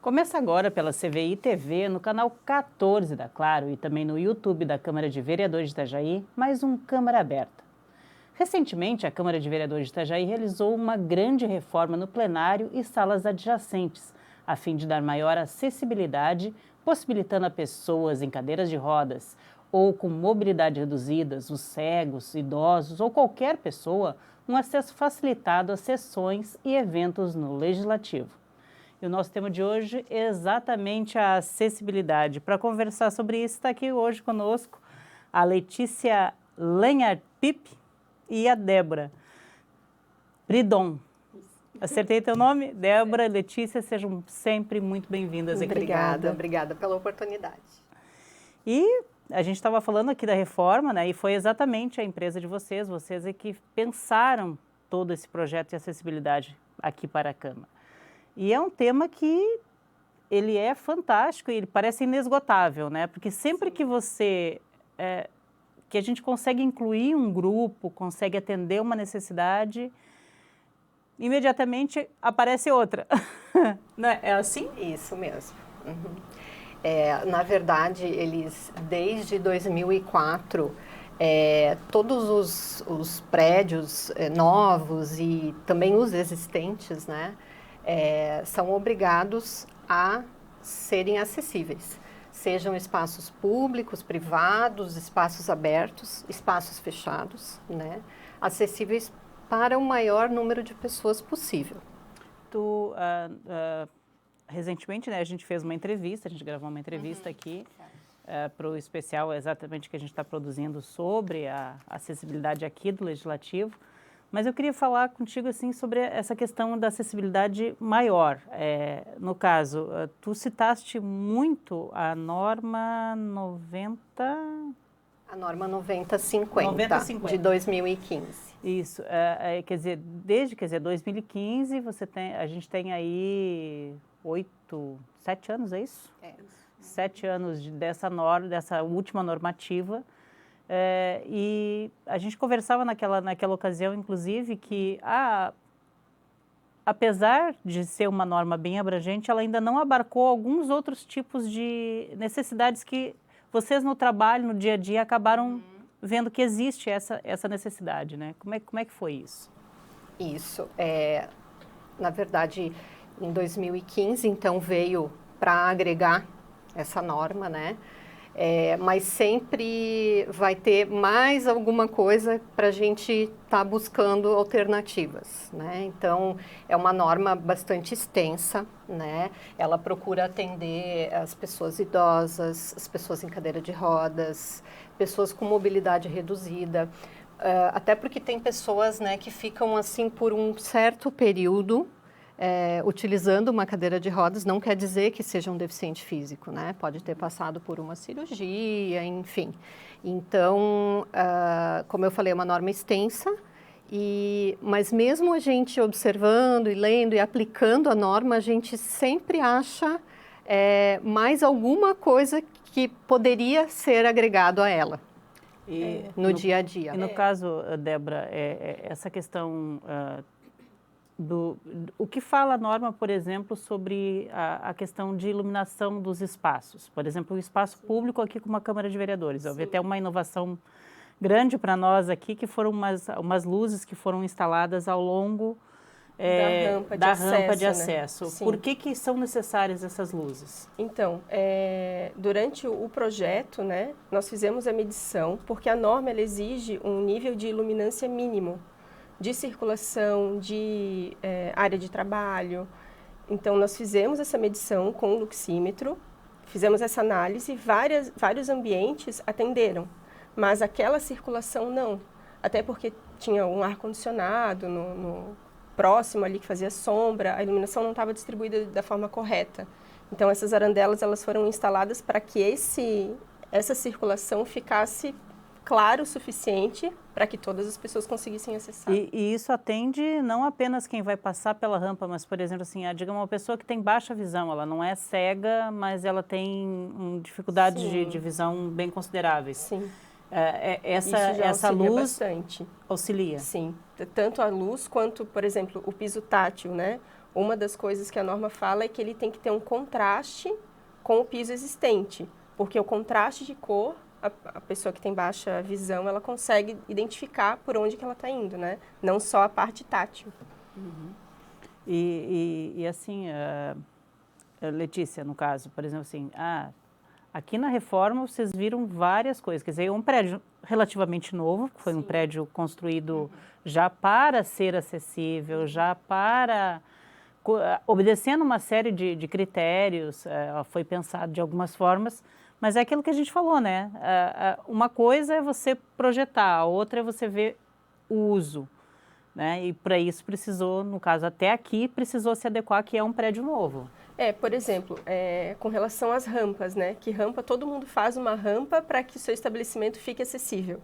Começa agora pela CVI TV, no canal 14 da Claro e também no YouTube da Câmara de Vereadores de Itajaí, mais um Câmara Aberta. Recentemente, a Câmara de Vereadores de Itajaí realizou uma grande reforma no plenário e salas adjacentes, a fim de dar maior acessibilidade, possibilitando a pessoas em cadeiras de rodas ou com mobilidade reduzida, os cegos, idosos ou qualquer pessoa, um acesso facilitado a sessões e eventos no Legislativo. E o nosso tema de hoje é exatamente a acessibilidade. Para conversar sobre isso, está aqui hoje conosco a Letícia Lenhart-Pipe e a Débora Bridon. Acertei teu nome? Débora, Letícia, sejam sempre muito bem-vindas aqui. Obrigada pela oportunidade. E a gente estava falando aqui da reforma, né? E foi exatamente a empresa de vocês é que pensaram todo esse projeto de acessibilidade aqui para a Câmara. E é um tema que ele é fantástico e ele parece inesgotável, né? Porque sempre que que a gente consegue incluir um grupo, consegue atender uma necessidade, imediatamente aparece outra. Não é assim? Isso mesmo. Na verdade, eles, desde 2004, todos os prédios novos e também os existentes, né? São obrigados a serem acessíveis, sejam espaços públicos, privados, espaços abertos, espaços fechados, né? Acessíveis para o maior número de pessoas possível. Recentemente, né, a gente fez uma entrevista, a gente gravou uma entrevista aqui para o especial exatamente que a gente está produzindo sobre a acessibilidade aqui do Legislativo. Mas eu queria falar contigo assim sobre essa questão da acessibilidade maior. No caso, tu citaste muito a norma 90... A norma 9050 de 2015. Isso, quer dizer, desde 2015 a gente tem aí 7 anos, é isso? 7 anos dessa última normativa. E a gente conversava naquela ocasião, inclusive, que apesar de ser uma norma bem abrangente, ela ainda não abarcou alguns outros tipos de necessidades que vocês no trabalho, no dia a dia, acabaram vendo que existe essa necessidade, né? Como é que foi isso? Isso. Na verdade, em 2015, então, veio para agregar essa norma, né? Mas sempre vai ter mais alguma coisa para a gente estar buscando alternativas, né? Então, é uma norma bastante extensa, né? Ela procura atender as pessoas idosas, as pessoas em cadeira de rodas, pessoas com mobilidade reduzida, até porque tem pessoas, né, que ficam assim por um certo período utilizando uma cadeira de rodas. Não quer dizer que seja um deficiente físico, né? Pode ter passado por uma cirurgia, enfim. Então, como eu falei, é uma norma extensa, mas mesmo a gente observando e lendo e aplicando a norma, a gente sempre acha mais alguma coisa que poderia ser agregado a ela no dia a dia. E no caso, Débora, essa questão... o que fala a norma, por exemplo, sobre a questão de iluminação dos espaços? Por exemplo, o espaço público aqui com uma Câmara de Vereadores. Houve até uma inovação grande para nós aqui, que foram umas luzes que foram instaladas ao longo da rampa de acesso. Né? Por que são necessárias essas luzes? Então, durante o projeto, né, nós fizemos a medição, porque a norma ela exige um nível de iluminância mínimo, de circulação, de área de trabalho. Então, nós fizemos essa medição com o luxímetro, fizemos essa análise, vários ambientes atenderam, mas aquela circulação não, até porque tinha um ar-condicionado no próximo ali que fazia sombra, a iluminação não estava distribuída da forma correta. Então, essas arandelas elas foram instaladas para que essa circulação ficasse claro o suficiente para que todas as pessoas conseguissem acessar. E isso atende não apenas quem vai passar pela rampa, mas, por exemplo, assim, digamos, uma pessoa que tem baixa visão, ela não é cega, mas ela tem dificuldades de visão bem consideráveis. Sim. Essa luz bastante. Auxilia? Sim, tanto a luz quanto, por exemplo, o piso tátil, né? Uma das coisas que a norma fala é que ele tem que ter um contraste com o piso existente, porque o contraste de cor, a pessoa que tem baixa visão, ela consegue identificar por onde que ela está indo, né? Não só a parte tátil. Uhum. E assim, Letícia, no caso, por exemplo, assim, aqui na reforma vocês viram várias coisas, quer dizer, um prédio relativamente novo, que foi um prédio construído já para ser acessível, já para... obedecendo uma série de critérios, foi pensado de algumas formas, mas é aquilo que a gente falou, né? Uma coisa é você projetar, a outra é você ver o uso, né? E para isso precisou, no caso até aqui, precisou se adequar que é um prédio novo. Por exemplo, com relação às rampas, né? Que rampa, todo mundo faz uma rampa para que o seu estabelecimento fique acessível.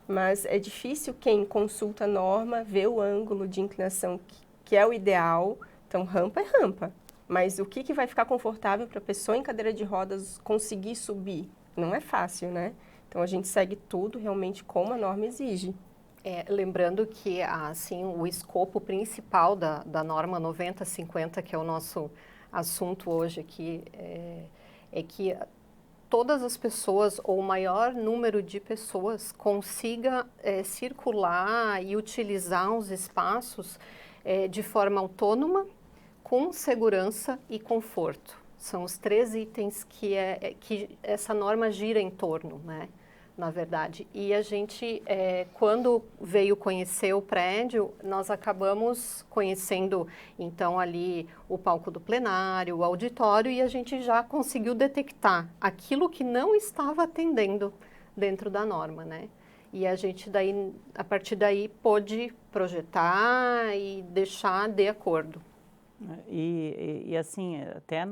Mas é difícil quem consulta a norma, vê o ângulo de inclinação que é o ideal. Então, rampa é rampa. Mas o que vai ficar confortável para a pessoa em cadeira de rodas conseguir subir? Não é fácil, né? Então, a gente segue tudo realmente como a norma exige. Lembrando que, assim, o escopo principal da norma 9050, que é o nosso assunto hoje aqui, é que todas as pessoas, ou o maior número de pessoas, consiga circular e utilizar os espaços de forma autônoma, com segurança e conforto. São os 3 itens que essa norma gira em torno, né? Na verdade. E a gente, quando veio conhecer o prédio, nós acabamos conhecendo, então, ali o palco do plenário, o auditório, e a gente já conseguiu detectar aquilo que não estava atendendo dentro da norma, né? E a gente, daí, a partir daí, pôde projetar e deixar de acordo. E assim, até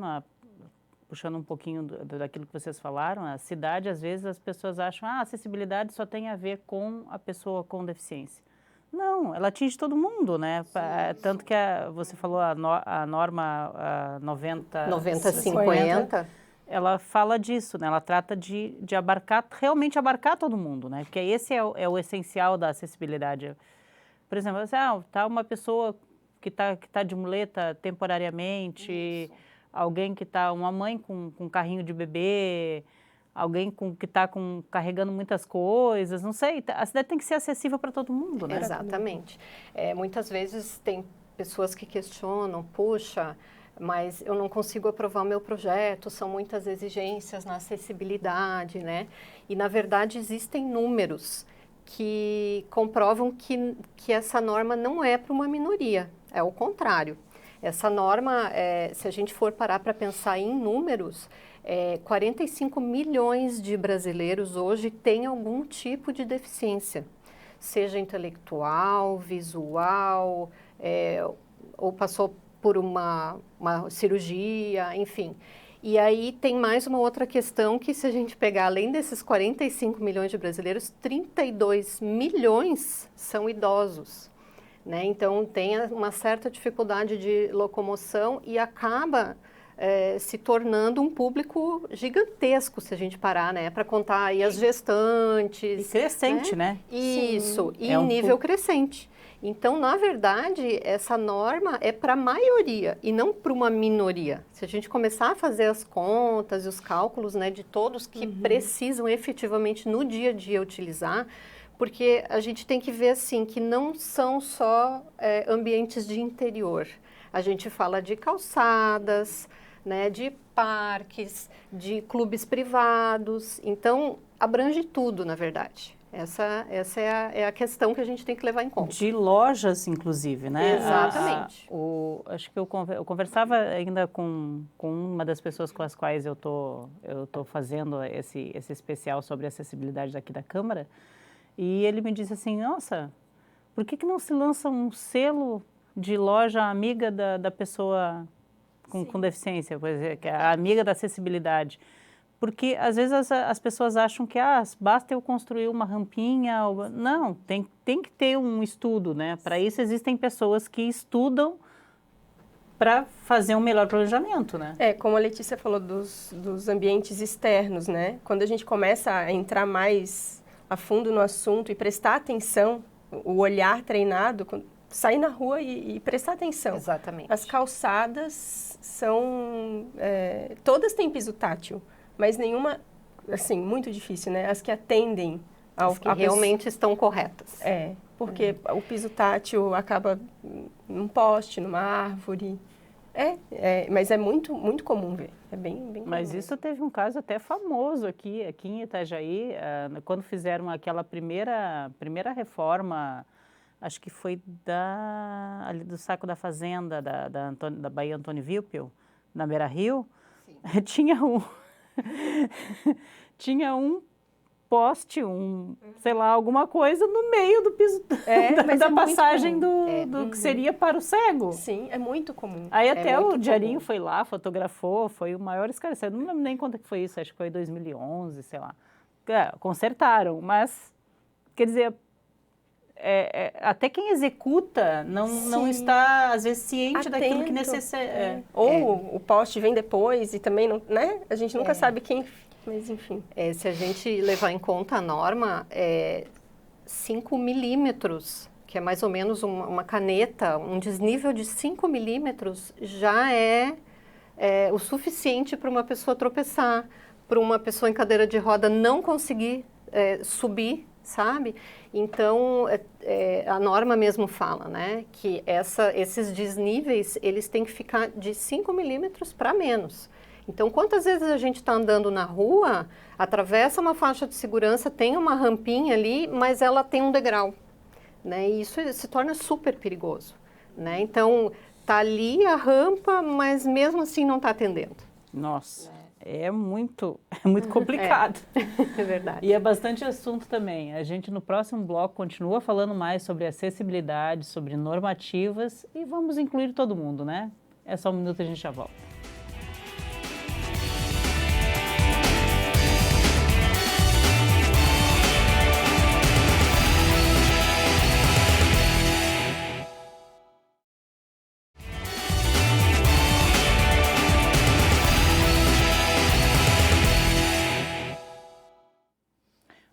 puxando um pouquinho daquilo que vocês falaram, a cidade, às vezes, as pessoas acham a acessibilidade só tem a ver com a pessoa com deficiência. Não, ela atinge todo mundo, né? Sim. Tanto que você falou a norma 90-50, ela fala disso, né? Ela trata de realmente abarcar todo mundo, né? Porque esse é o essencial da acessibilidade. Por exemplo, tá uma pessoa que tá de muleta temporariamente, isso. Alguém que está, uma mãe com carrinho de bebê, alguém que está carregando muitas coisas, não sei, a cidade tem que ser acessível para todo mundo, né? Exatamente. Muitas vezes tem pessoas que questionam, puxa, mas eu não consigo aprovar o meu projeto, são muitas exigências na acessibilidade, né? E, na verdade, existem números que comprovam que essa norma não é para uma minoria, é o contrário. Essa norma, se a gente for parar para pensar em números, 45 milhões de brasileiros hoje têm algum tipo de deficiência, seja intelectual, visual, ou passou por uma cirurgia, enfim. E aí tem mais uma outra questão que, se a gente pegar, além desses 45 milhões de brasileiros, 32 milhões são idosos. Né? Então, tem uma certa dificuldade de locomoção e acaba se tornando um público gigantesco, se a gente parar, né? Para contar aí as gestantes. E crescente, né? Isso, sim. E em nível crescente. Então, na verdade, essa norma é para a maioria e não para uma minoria. Se a gente começar a fazer as contas e os cálculos, né, de todos que precisam efetivamente no dia a dia utilizar, porque a gente tem que ver, assim, que não são só ambientes de interior. A gente fala de calçadas, né, de parques, de clubes privados. Então, abrange tudo, na verdade. Essa é a questão que a gente tem que levar em conta. De lojas, inclusive, né? Exatamente. Acho que eu conversava ainda com uma das pessoas com as quais eu tô fazendo esse especial sobre acessibilidade daqui da Câmara. E ele me disse assim, nossa, por que não se lança um selo de loja amiga da pessoa com deficiência, por exemplo, que é a amiga da acessibilidade? Porque às vezes as pessoas acham que basta eu construir uma rampinha. Não, tem que ter um estudo, né? Para isso existem pessoas que estudam para fazer um melhor planejamento, né? Como a Letícia falou dos ambientes externos, né? Quando a gente começa a entrar mais a fundo no assunto e prestar atenção, o olhar treinado, sair na rua e prestar atenção. Exatamente. As calçadas são, todas têm piso tátil, mas nenhuma, assim, muito difícil, né? As que atendem as que realmente estão corretas. Porque o piso tátil acaba num poste, numa árvore. Mas é muito, muito comum ver. É bem comum. Mas isso teve um caso até famoso aqui em Itajaí, quando fizeram aquela primeira reforma, acho que foi ali do Saco da Fazenda, da Baía Antônio Wilpel, na Beira-Rio, tinha um poste, sei lá, alguma coisa no meio do piso da passagem do que seria para o cego. Sim, é muito comum. Aí até o Diarinho foi lá, fotografou, foi o maior esclarecimento. Não lembro nem quando que foi isso, acho que foi em 2011, sei lá. Consertaram, mas, quer dizer, até quem executa não está, às vezes, ciente daquilo que necessita. Ou o poste vem depois e também, não, né? A gente nunca sabe quem... Mas, enfim. Se a gente levar em conta a norma, 5 milímetros, que é mais ou menos uma caneta, um desnível de 5 milímetros já é o suficiente para uma pessoa tropeçar, para uma pessoa em cadeira de roda não conseguir subir, sabe? Então, a norma mesmo fala, né, que esses desníveis, eles têm que ficar de 5 milímetros para menos. Então, quantas vezes a gente está andando na rua, atravessa uma faixa de segurança, tem uma rampinha ali, mas ela tem um degrau, né? E isso se torna super perigoso, né? Então, tá ali a rampa, mas mesmo assim não está atendendo. Nossa, é muito complicado. É verdade. E é bastante assunto também. A gente no próximo bloco continua falando mais sobre acessibilidade, sobre normativas e vamos incluir todo mundo, né? É só um minuto e a gente já volta.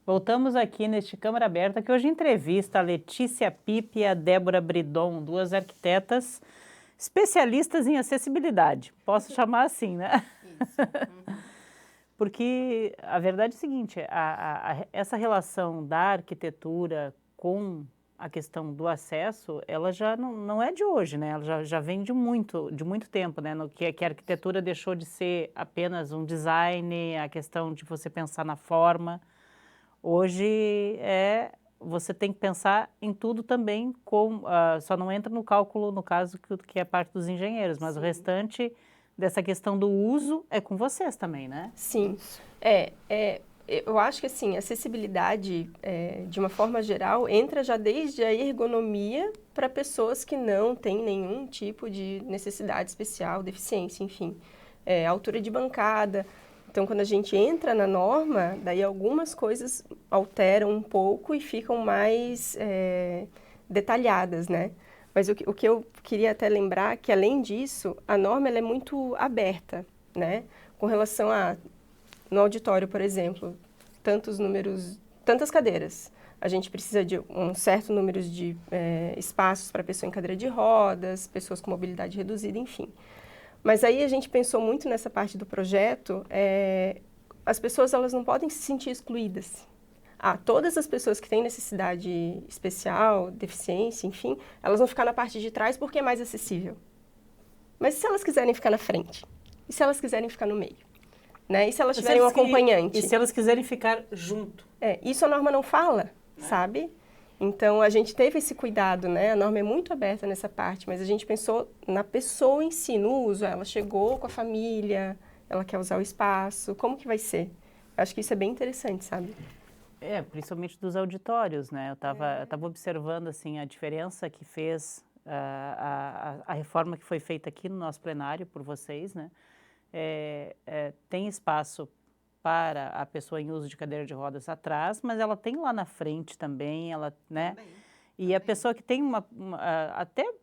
Voltamos aqui neste Câmara Aberta, que hoje entrevista a Letícia Pipe e a Débora Bridon, duas arquitetas especialistas em acessibilidade. Posso chamar assim, né? Isso. Porque a verdade é o seguinte, essa relação da arquitetura com a questão do acesso, ela já não é de hoje, né? Ela já vem de muito tempo, né? Que a arquitetura deixou de ser apenas um design, a questão de você pensar na forma. Hoje você tem que pensar em tudo também, só não entra no cálculo, no caso, que é parte dos engenheiros, mas Sim. O restante dessa questão do uso é com vocês também, né? Sim, eu acho que assim, acessibilidade, de uma forma geral, entra já desde a ergonomia para pessoas que não têm nenhum tipo de necessidade especial, deficiência, enfim, altura de bancada. Então, quando a gente entra na norma, daí algumas coisas alteram um pouco e ficam mais detalhadas, né? Mas o que eu queria até lembrar é que, além disso, a norma ela é muito aberta, né? Com relação no auditório, por exemplo, tantas cadeiras. A gente precisa de um certo número de espaços para pessoa em cadeira de rodas, pessoas com mobilidade reduzida, enfim. Mas aí a gente pensou muito nessa parte do projeto, as pessoas elas não podem se sentir excluídas. Todas as pessoas que têm necessidade especial, deficiência, enfim, elas vão ficar na parte de trás porque é mais acessível. Mas e se elas quiserem ficar na frente? E se elas quiserem ficar no meio? Né? E se elas tiverem um acompanhante? E se elas quiserem ficar junto? Isso a norma não fala, sabe? Então, a gente teve esse cuidado, né? A norma é muito aberta nessa parte, mas a gente pensou na pessoa em si, no uso. Ela chegou com a família, ela quer usar o espaço, como que vai ser? Eu acho que isso é bem interessante, sabe? Principalmente dos auditórios, né? Eu tava observando, assim, a diferença que fez a reforma que foi feita aqui no nosso plenário por vocês, né? Tem espaço para a pessoa em uso de cadeira de rodas atrás, mas ela tem lá na frente também, né? E a pessoa que tem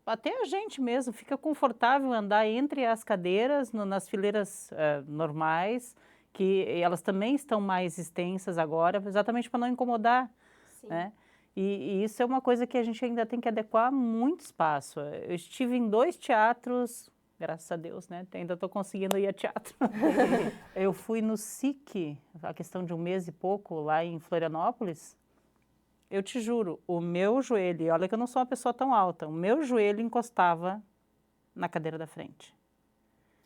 até a gente mesmo fica confortável andar entre as cadeiras nas fileiras normais, que elas também estão mais extensas agora, exatamente para não incomodar, né? E isso é uma coisa que a gente ainda tem que adequar muito espaço. Eu estive em 2 teatros, graças a Deus, né? Ainda estou conseguindo ir a teatro. Eu fui no SIC, a questão de 1 mês e pouco, lá em Florianópolis. Eu te juro, o meu joelho, e olha que eu não sou uma pessoa tão alta, o meu joelho encostava na cadeira da frente.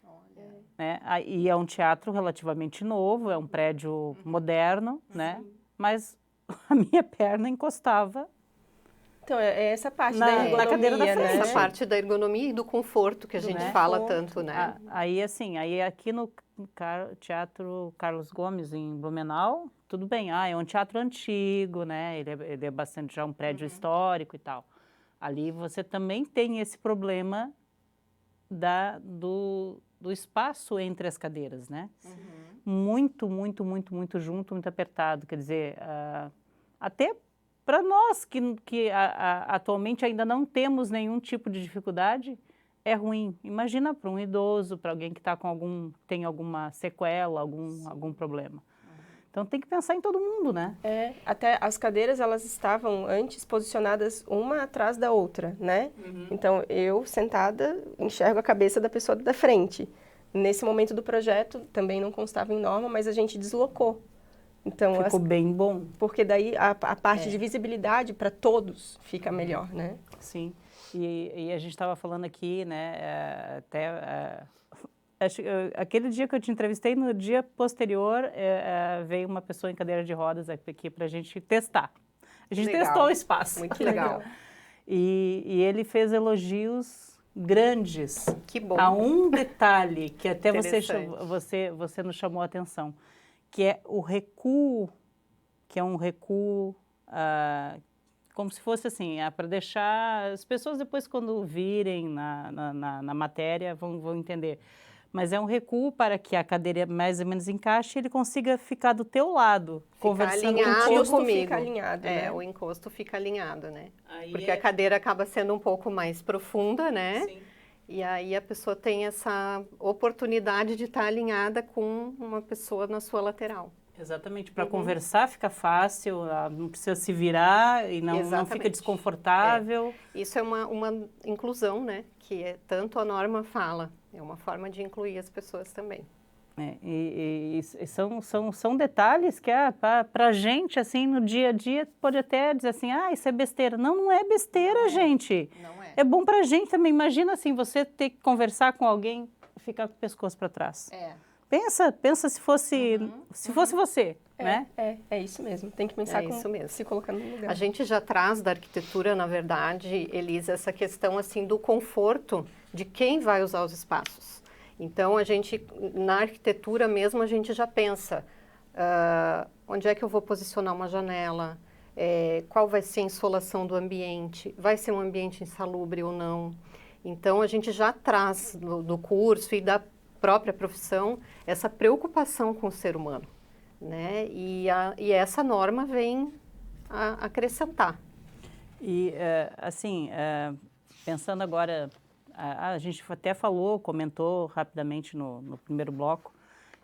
Olha. Né? E é um teatro relativamente novo, é um prédio moderno, né? Mas a minha perna encostava Então, é essa parte Na- da na ergonomia, cadeira da frente. né? Essa parte da ergonomia e do conforto que a gente fala tanto, né? Aí assim, aí aqui no Teatro Carlos Gomes, em Blumenau, tudo bem, é um teatro antigo, né? Ele é bastante já um prédio histórico e tal. Ali você também tem esse problema do espaço entre as cadeiras, né? Muito, muito, muito, muito junto, muito apertado. Quer dizer, até para nós que atualmente ainda não temos nenhum tipo de dificuldade, é ruim. Imagina para um idoso, para alguém que está tem alguma sequela, algum problema. Então tem que pensar em todo mundo, né? Até as cadeiras, elas estavam antes posicionadas uma atrás da outra, né? Então, eu, sentada, enxergo a cabeça da pessoa da frente. Nesse momento do projeto, também não constava em norma, mas a gente deslocou. Então, Ficou bem bom. porque daí a parte de visibilidade para todos fica melhor, né? Sim. E a gente estava falando aqui, né, aquele dia que eu te entrevistei, no dia posterior, veio uma pessoa em cadeira de rodas aqui para a gente testar. A gente Legal. testou o espaço. Muito legal. E ele fez elogios grandes. Que bom. A um detalhe que até Interessante. você nos chamou a atenção, que é o recuo, que é um recuo como se fosse assim, para deixar... As pessoas depois, quando virem na matéria, vão entender. Mas é um recuo para que a cadeira mais ou menos encaixe e ele consiga ficar do teu lado, conversando alinhado contigo. O encosto comigo. fica alinhado, né? O encosto fica alinhado, né? Aí Porque a cadeira acaba sendo um pouco mais profunda, né? Sim. E aí a pessoa tem essa oportunidade de estar alinhada com uma pessoa na sua lateral. Exatamente, para conversar fica fácil, não precisa se virar e não fica Exatamente. desconfortável. Isso é uma inclusão, né? Que tanto a norma fala. É uma forma de incluir as pessoas também. E são detalhes que para a gente, assim, no dia a dia, pode até dizer assim, isso é besteira. Não é besteira, gente. Não é. É bom para a gente também. Imagina assim, você ter que conversar com alguém e ficar com o pescoço para trás. Pensa se fosse você, né? É isso mesmo. Tem que pensar isso mesmo. se colocando no lugar. A gente já traz da arquitetura, na verdade, Elisa, essa questão assim do conforto de quem vai usar os espaços. Então, a gente, na arquitetura mesmo, a gente já pensa onde é que eu vou posicionar uma janela, qual vai ser a insolação do ambiente, vai ser um ambiente insalubre ou não. Então, a gente já traz do curso e da própria profissão essa preocupação com o ser humano, né? E essa norma vem a acrescentar. E, assim, pensando agora, a gente até comentou rapidamente no primeiro bloco,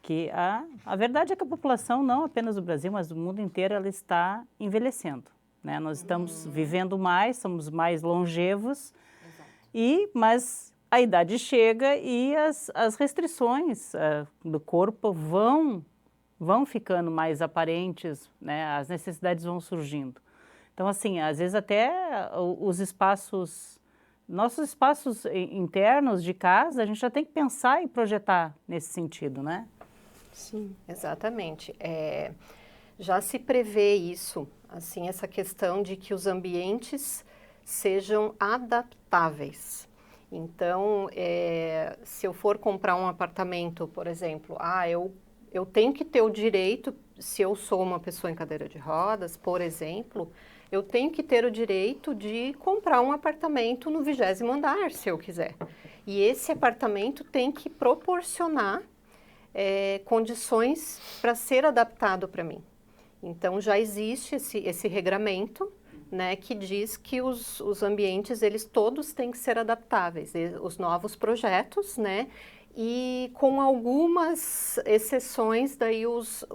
que a verdade é que a população, não apenas do Brasil, mas do mundo inteiro, ela está envelhecendo, né? Nós estamos vivendo mais, somos mais longevos, mas a idade chega e as restrições do corpo vão ficando mais aparentes, né? As necessidades vão surgindo. Então, assim, às vezes até nossos espaços internos de casa, a gente já tem que pensar e projetar nesse sentido, né? Sim, exatamente. Já se prevê isso, assim, essa questão de que os ambientes sejam adaptáveis. Então, se eu for comprar um apartamento, por exemplo, eu tenho que ter o direito, se eu sou uma pessoa em cadeira de rodas, por exemplo, eu tenho que ter o direito de comprar um apartamento no 20º andar, se eu quiser. E esse apartamento tem que proporcionar condições para ser adaptado para mim. Então, já existe esse regramento, né, que diz que os ambientes, eles todos têm que ser adaptáveis, os novos projetos, né, e com algumas exceções daí os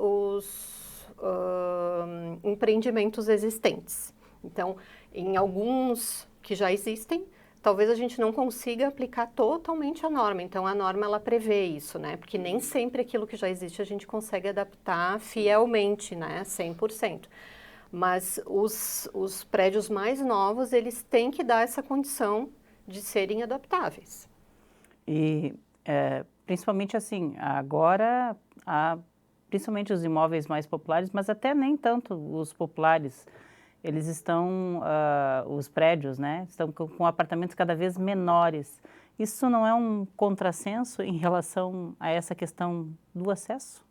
empreendimentos existentes, Então, em alguns que já existem, talvez a gente não consiga aplicar totalmente a norma. Então, a norma, ela prevê isso, né? Porque nem sempre aquilo que já existe a gente consegue adaptar fielmente, né? 100%. Mas os prédios mais novos, eles têm que dar essa condição de serem adaptáveis. E, principalmente assim, agora, principalmente os imóveis mais populares, mas até nem tanto os populares, eles estão, os prédios, né, estão com apartamentos cada vez menores. Isso não é um contrassenso em relação a essa questão do acesso?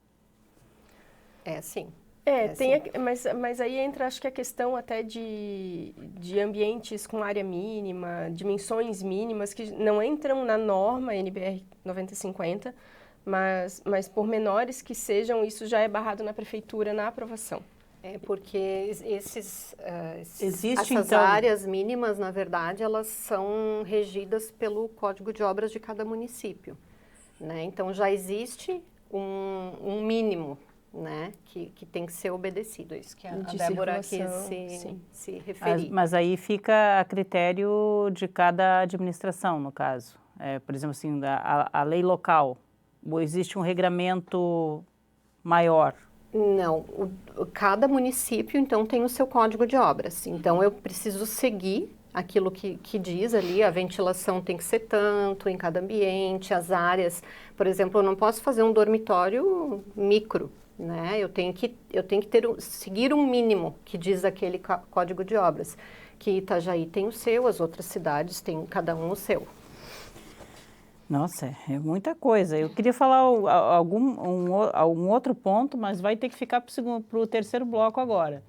Sim. Mas aí entra, acho que a questão até de ambientes com área mínima, dimensões mínimas, que não entram na norma NBR 9050, mas por menores que sejam, isso já é barrado na prefeitura na aprovação. Porque essas então áreas mínimas, na verdade, elas são regidas pelo Código de Obras de cada município, né? Então, já existe um mínimo, né, que tem que ser obedecido, isso que a Débora quis se referir. Mas aí fica a critério de cada administração, no caso. Por exemplo, assim, a lei local, ou existe um regramento maior? Não, cada município, então, tem o seu código de obras. Então, eu preciso seguir aquilo que diz ali, a ventilação tem que ser tanto em cada ambiente, as áreas. Por exemplo, eu não posso fazer um dormitório micro, né? Eu tenho que seguir um mínimo que diz aquele código de obras, que Itajaí tem o seu, as outras cidades têm cada um o seu. Nossa, é muita coisa. Eu queria falar algum outro ponto, mas vai ter que ficar para o terceiro bloco agora.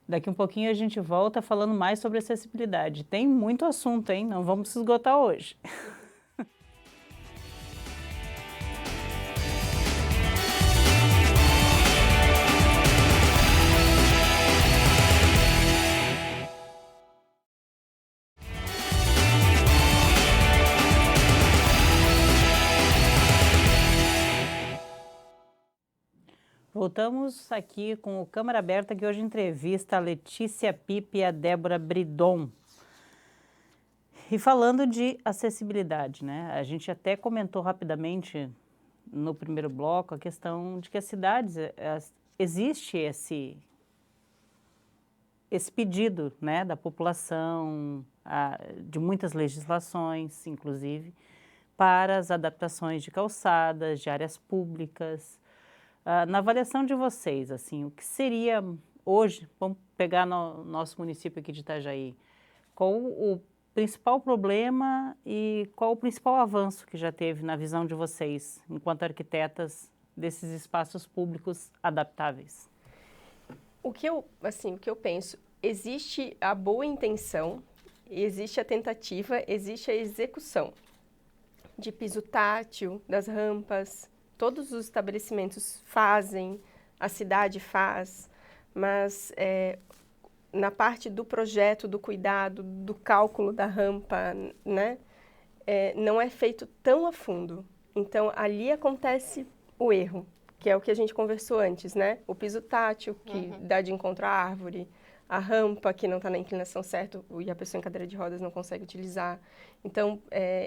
Daqui um pouquinho a gente volta falando mais sobre acessibilidade. Tem muito assunto, hein? Não vamos se esgotar hoje. Voltamos aqui com o Câmara Aberta, que hoje entrevista a Letícia Pipe e a Débora Bridon. E falando de acessibilidade, né? A gente até comentou rapidamente no primeiro bloco a questão de que as cidades, existe esse pedido, né, da população, de muitas legislações, inclusive, para as adaptações de calçadas, de áreas públicas. Na avaliação de vocês, assim, o que seria hoje, vamos pegar no nosso município aqui de Itajaí, qual o principal problema e qual o principal avanço que já teve na visão de vocês, enquanto arquitetas, desses espaços públicos adaptáveis? O que eu penso, existe a boa intenção, existe a tentativa, existe a execução de piso tátil, das rampas. Todos os estabelecimentos fazem, a cidade faz, mas na parte do projeto, do cuidado, do cálculo da rampa, né, não é feito tão a fundo. Então, ali acontece o erro, que é o que a gente conversou antes, né? O piso tátil, que dá de encontro à árvore, a rampa que não está na inclinação certa e a pessoa em cadeira de rodas não consegue utilizar. Então,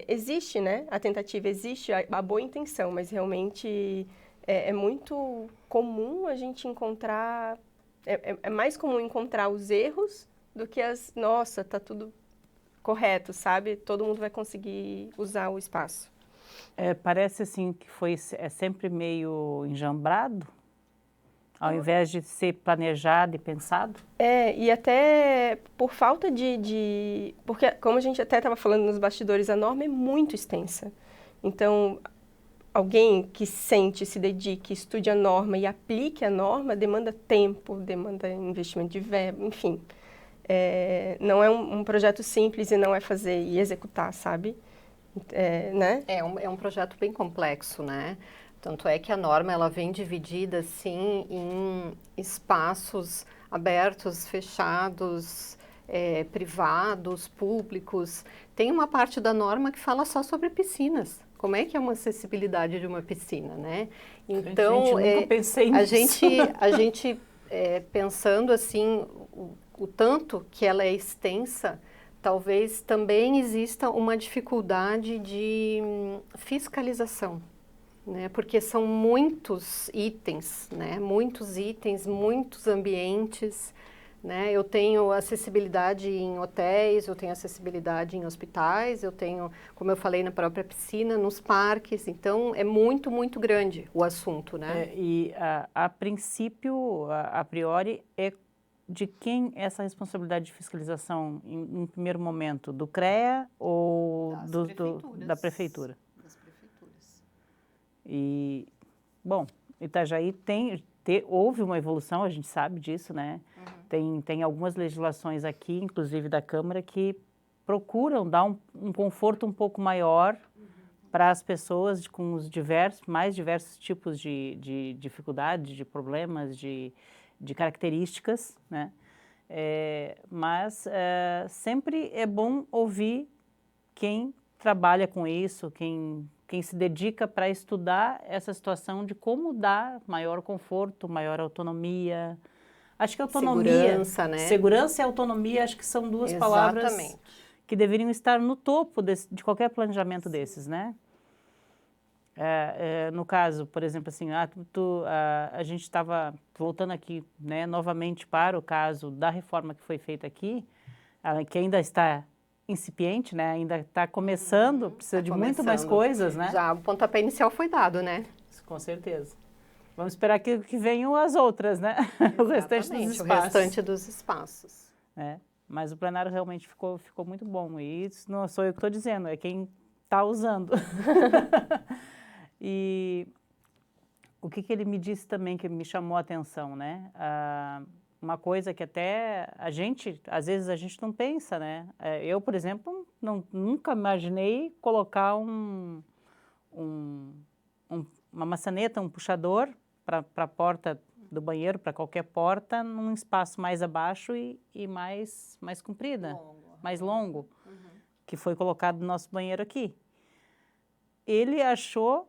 existe, né, a tentativa, existe a boa intenção, mas realmente é muito comum a gente encontrar, é mais comum encontrar os erros do que nossa, tá tudo correto, sabe? Todo mundo vai conseguir usar o espaço. Parece assim que é sempre meio enjambrado? Ao invés de ser planejado e pensado? E até por falta porque, como a gente até estava falando nos bastidores, a norma é muito extensa. Então, alguém que se dedique, estude a norma e aplique a norma, demanda tempo, demanda investimento de verba, enfim. Não é um projeto simples e não é fazer e executar, sabe? Né? É um projeto bem complexo, né? Tanto é que a norma ela vem dividida assim em espaços abertos, fechados, privados, públicos. Tem uma parte da norma que fala só sobre piscinas. Como é que é uma acessibilidade de uma piscina, né? Então, nunca pensei nisso. a gente pensando assim, o tanto que ela é extensa, talvez também exista uma dificuldade de fiscalização, né? Porque são muitos itens, né? Muitos itens, muitos ambientes, né? Eu tenho acessibilidade em hotéis, eu tenho acessibilidade em hospitais, eu tenho, como eu falei, na própria piscina, nos parques. Então, é muito, muito grande o assunto, né? E a princípio, a priori, é de quem essa responsabilidade de fiscalização em primeiro momento? Do CREA ou da prefeitura? Das prefeituras. E, bom, Itajaí houve uma evolução, a gente sabe disso, né? Tem algumas legislações aqui, inclusive da Câmara, que procuram dar um conforto um pouco maior para as pessoas com os mais diversos tipos de dificuldades, de problemas, de características, né? Mas sempre é bom ouvir quem trabalha com isso, quem se dedica para estudar essa situação de como dar maior conforto, maior autonomia. Acho que autonomia, segurança, né? Segurança e autonomia, acho que são duas palavras que deveriam estar no topo de qualquer planejamento desses, né? No caso, por exemplo, assim, a gente estava voltando aqui, né, novamente para o caso da reforma que foi feita aqui, que ainda está incipiente, né, ainda está começando, precisa de muito mais coisas, né? Já o pontapé inicial foi dado, né? Com certeza. Vamos esperar que venham as outras, né? O restante dos espaços. O restante dos espaços. Mas o plenário realmente ficou muito bom. E isso não sou eu que estou dizendo, é quem está usando. E o que ele me disse também que me chamou a atenção, né? Uma coisa que até às vezes a gente não pensa, né? Eu, por exemplo, nunca imaginei colocar uma maçaneta, um puxador para a porta do banheiro, para qualquer porta, num espaço mais abaixo e mais comprida, mais longo, que foi colocado no nosso banheiro aqui. Ele achou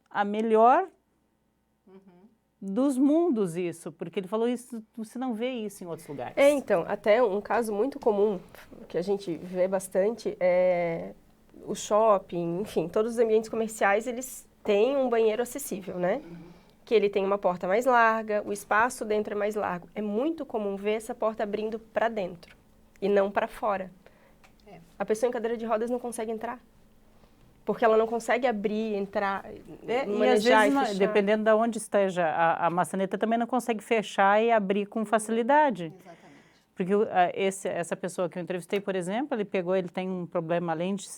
a melhor dos mundos isso, porque ele falou isso, você não vê isso em outros lugares. Então, até um caso muito comum, que a gente vê bastante, é o shopping, enfim, todos os ambientes comerciais, eles têm um banheiro acessível, né? Que ele tem uma porta mais larga, o espaço dentro é mais largo. É muito comum ver essa porta abrindo para dentro e não para fora. A pessoa em cadeira de rodas não consegue entrar. Porque ela não consegue abrir, entrar, manejar e fechar. Dependendo de onde esteja a maçaneta, também não consegue fechar e abrir com facilidade. Exatamente. Porque essa pessoa que eu entrevistei, por exemplo, ele tem um problema, além de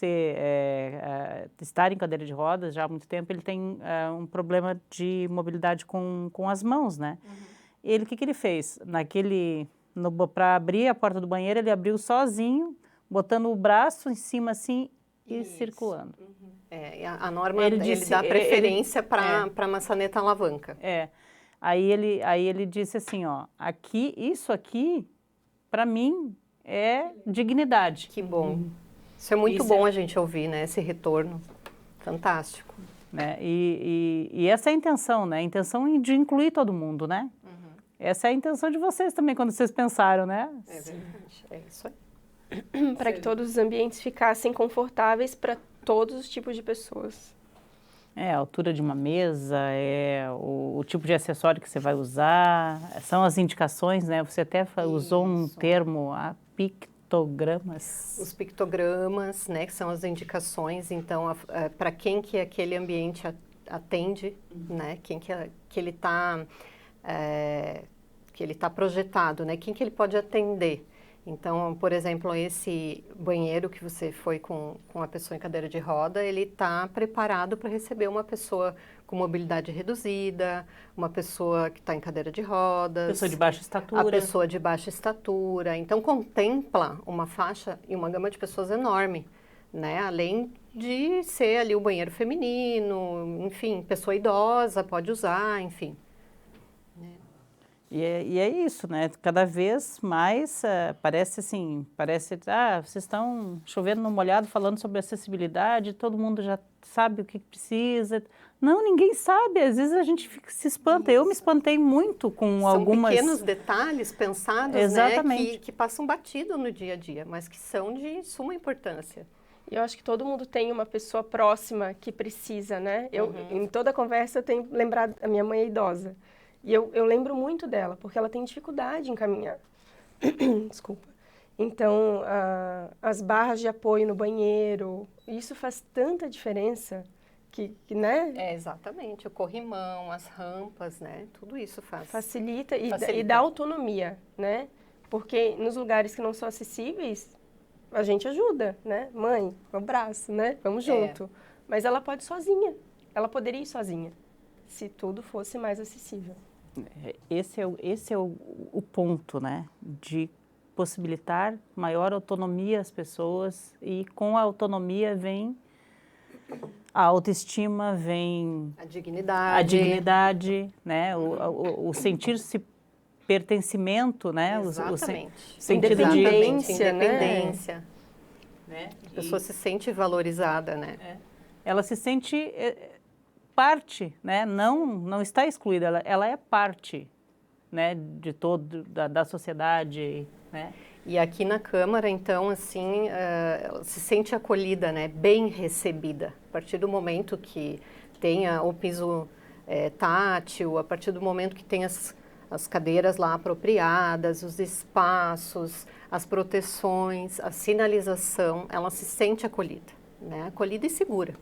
estar em cadeira de rodas já há muito tempo, ele tem um problema de mobilidade com as mãos, né? O que ele fez? Para abrir a porta do banheiro, ele abriu sozinho, botando o braço em cima assim e circulando. A norma ele dá preferência para a maçaneta alavanca. Aí ele disse assim, ó, isso aqui, para mim, é dignidade. Que bom. Isso é muito bom a gente ouvir, né? Esse retorno. Fantástico. Né? E essa é a intenção, né? A intenção de incluir todo mundo, né? Essa é a intenção de vocês também, quando vocês pensaram, né? É verdade. É isso aí. Para que todos os ambientes ficassem confortáveis para todos os tipos de pessoas. A altura de uma mesa, o tipo de acessório que você vai usar, são as indicações, né? Você até usou um termo, pictogramas. Os pictogramas, né, que são as indicações, então, para quem que aquele ambiente atende, né? Quem que ele está projetado, né? Quem que ele pode atender. Então, por exemplo, esse banheiro que você foi com a pessoa em cadeira de roda, ele está preparado para receber uma pessoa com mobilidade reduzida, uma pessoa que está em cadeira de rodas. Pessoa de baixa estatura. A pessoa de baixa estatura. Então, contempla uma faixa e uma gama de pessoas enorme, né? Além de ser ali o banheiro feminino, enfim, pessoa idosa pode usar, enfim. E é isso, né? Cada vez mais parece assim, vocês estão chovendo no molhado falando sobre acessibilidade, todo mundo já sabe o que precisa. Não, ninguém sabe, às vezes a gente se espanta. Eu me espantei muito com algumas... São pequenos detalhes pensados, Exatamente. né, que passam batido no dia a dia, mas que são de suma importância. E eu acho que todo mundo tem uma pessoa próxima que precisa, né? Em toda conversa eu tenho lembrado, a minha mãe é idosa. E eu lembro muito dela, porque ela tem dificuldade em caminhar. Desculpa. Então, as barras de apoio no banheiro, isso faz tanta diferença que, né? Exatamente. O corrimão, as rampas, né? Tudo isso Facilita e dá autonomia, né? Porque nos lugares que não são acessíveis, a gente ajuda, né? Mãe, um abraço, né? Vamos junto. Mas ela pode sozinha. Ela poderia ir sozinha, se tudo fosse mais acessível. Esse é o ponto, né? De possibilitar maior autonomia às pessoas, e com a autonomia vem a autoestima, vem a dignidade, né? O sentir-se pertencimento, né? Exatamente. O sentido de independência. Né? A pessoa se sente valorizada, né? Ela se sente parte, né? Não está excluída, ela é parte, né? De todo da sociedade, né? E aqui na Câmara, então, assim, ela se sente acolhida, né? Bem recebida. A partir do momento que tenha o piso tátil, a partir do momento que tenha as cadeiras lá apropriadas, os espaços, as proteções, a sinalização, ela se sente acolhida, né? Acolhida e segura.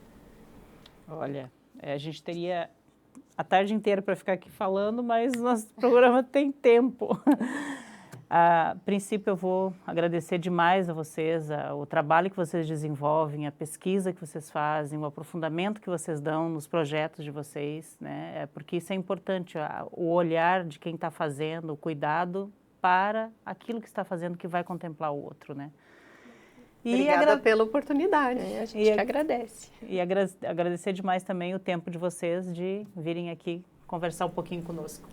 Olha, a gente teria a tarde inteira para ficar aqui falando, mas nosso programa tem tempo. A princípio, eu vou agradecer demais a vocês, o trabalho que vocês desenvolvem, a pesquisa que vocês fazem, o aprofundamento que vocês dão nos projetos de vocês, né? Porque isso é importante, o olhar de quem está fazendo, o cuidado para aquilo que está fazendo, que vai contemplar o outro, né? Obrigada pela oportunidade. A gente que agradece. E agradecer demais também o tempo de vocês de virem aqui conversar um pouquinho conosco.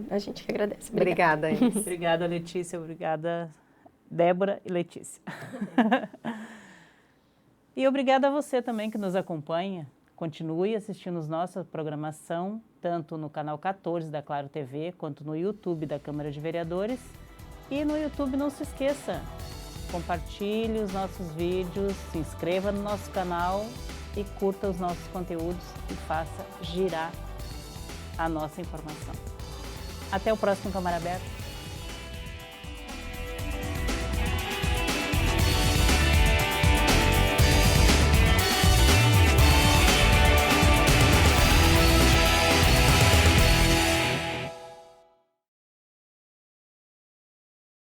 A gente que agradece. Obrigada. Obrigada, Letícia. Obrigada, Débora e Letícia. E obrigada a você também que nos acompanha. Continue assistindo nossa programação, tanto no canal 14 da Claro TV, quanto no YouTube da Câmara de Vereadores. E no YouTube, não se esqueça, compartilhe os nossos vídeos, se inscreva no nosso canal e curta os nossos conteúdos e faça girar a nossa informação. Até o próximo Câmara Aberta.